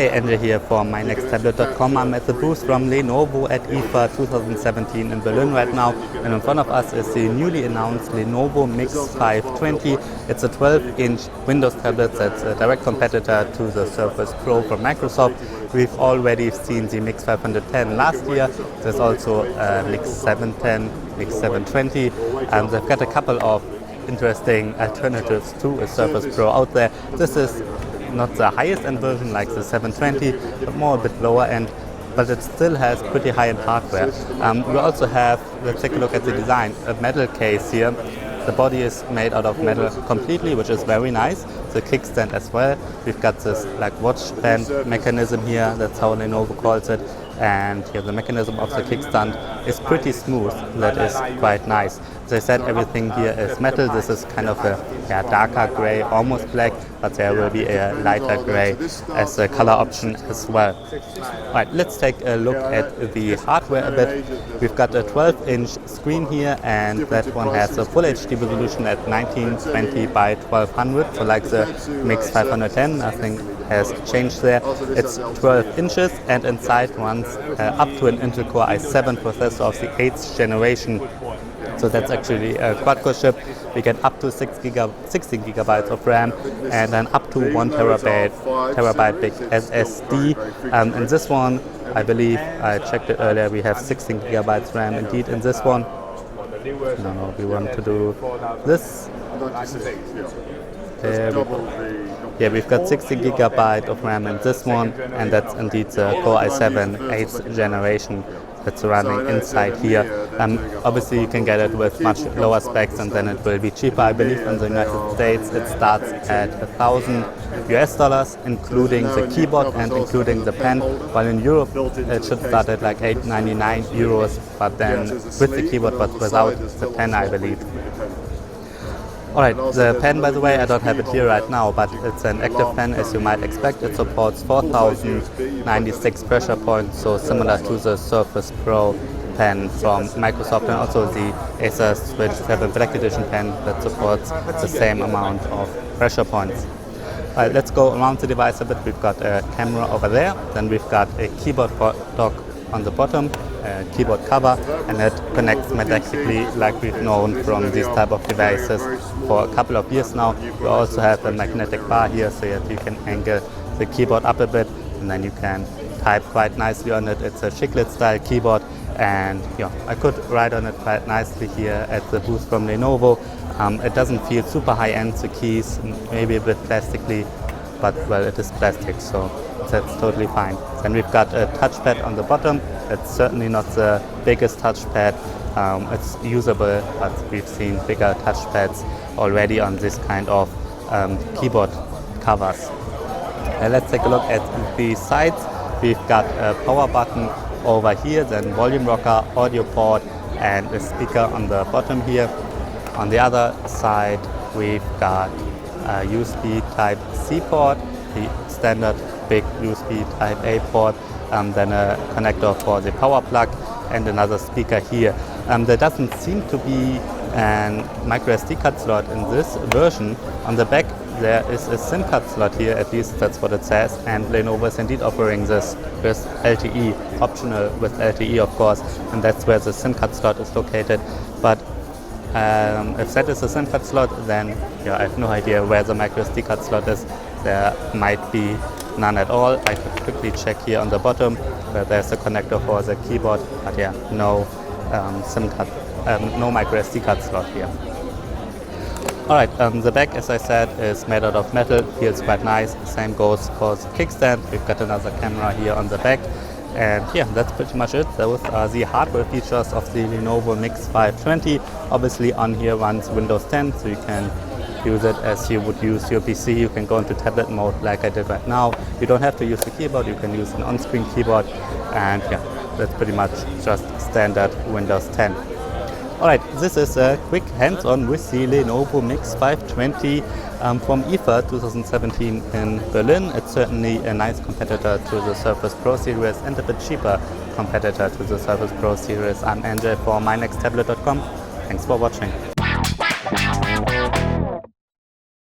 Hey, Andrew here from MyNextTablet.com. I'm at the booth from Lenovo at IFA 2017 in Berlin right now, and in front of us is the newly announced Lenovo MIIX 520. It's a 12-inch Windows tablet that's a direct competitor to the Surface Pro from Microsoft. We've already seen the MIIX 510 last year. There's also MIIX 710, MIIX 720, and they've got a couple of interesting alternatives to a Surface Pro out there. This is not the highest end version like the 720, but more a bit lower end, but it still has pretty high end hardware. We also have, let's take a look at the design, a metal case here. The body is made out of metal completely, which is very nice. The kickstand as well. We've got this like watch band mechanism here, that's how Lenovo calls it. And here the mechanism of the kickstand is pretty smooth. That is quite nice. As I said, everything here is metal. This is kind of a darker gray, almost black, but there will be a lighter gray as a color option as well. Alright, let's take a look at the hardware a bit. We've got a 12-inch screen here, and that one has a full HD resolution at 1920 by 1200. So like the MIIX 510, nothing has changed there. It's 12 inches and inside runs up to an Intel Core i7 processor of the 8th generation. So that's actually a quad-core chip. We get up to 16 gigabytes of RAM and then up to 1 terabyte big SSD. In this one, I believe, I checked it earlier, we have 16 gigabytes RAM indeed in this one. No, we want to do this. Yeah, we've got 16 gigabyte of RAM in this one, and that's indeed the Core i7 8th generation that's running inside here. Obviously you can get it with much lower specs and then it will be cheaper. I believe in the United States it starts at $1,000 including the keyboard and including the pen, while in Europe it should start at like €899, but then with the keyboard but without the pen, I believe. Alright, the pen, by the way, I don't have it here right now, but it's an active pen as you might expect. It supports 4096 pressure points, so similar to the Surface Pro pen from Microsoft, and also the Acer Switch 7 Black Edition pen that supports the same amount of pressure points. Alright, let's go around the device a bit. We've got a camera over there, then we've got a keyboard dock on the bottom, a keyboard cover, and it connects magnetically like we've known from these type of devices for a couple of years now. We also have a magnetic bar here so that you can angle the keyboard up a bit and then you can type quite nicely on it. It's a chiclet style keyboard, and I could write on it quite nicely here at the booth from Lenovo. It doesn't feel super high end, the keys maybe a bit plastically, but well, it is plastic, so that's totally fine. Then we've got a touchpad on the bottom. It's certainly not the biggest touchpad. It's usable, but we've seen bigger touchpads already on this kind of keyboard covers. Let's take a look at the sides. We've got a power button over here, then volume rocker, audio port, and a speaker on the bottom here. On the other side, we've got a USB Type-C port, the standard big USB Type-A port, then a connector for the power plug, and another speaker here. There doesn't seem to be a micro SD card slot in this version. On the back there is a SIM card slot here, at least that's what it says, and Lenovo is indeed offering this with LTE, optional with LTE of course, and that's where the SIM card slot is located. But if that is a SIM card slot, then I have no idea where the micro SD card slot is. There might be none at all. I could quickly check here on the bottom where there's a connector for the keyboard, but no SIM card, no micro SD card slot here. Alright, the back, as I said, is made out of metal, feels quite nice. Same goes for the kickstand. We've got another camera here on the back. And that's pretty much it. Those are the hardware features of the Lenovo MIIX 520. Obviously on here runs Windows 10, so you can use it as you would use your PC. You can go into tablet mode like I did right now. You don't have to use the keyboard, you can use an on-screen keyboard, and that's pretty much just standard Windows 10. Alright, this is a quick hands-on with the Lenovo MIIX 520 from IFA 2017 in Berlin. It's certainly a nice competitor to the Surface Pro series and a bit cheaper competitor to the Surface Pro series. I'm Andrew for MyNextTablet.com. Thanks for watching.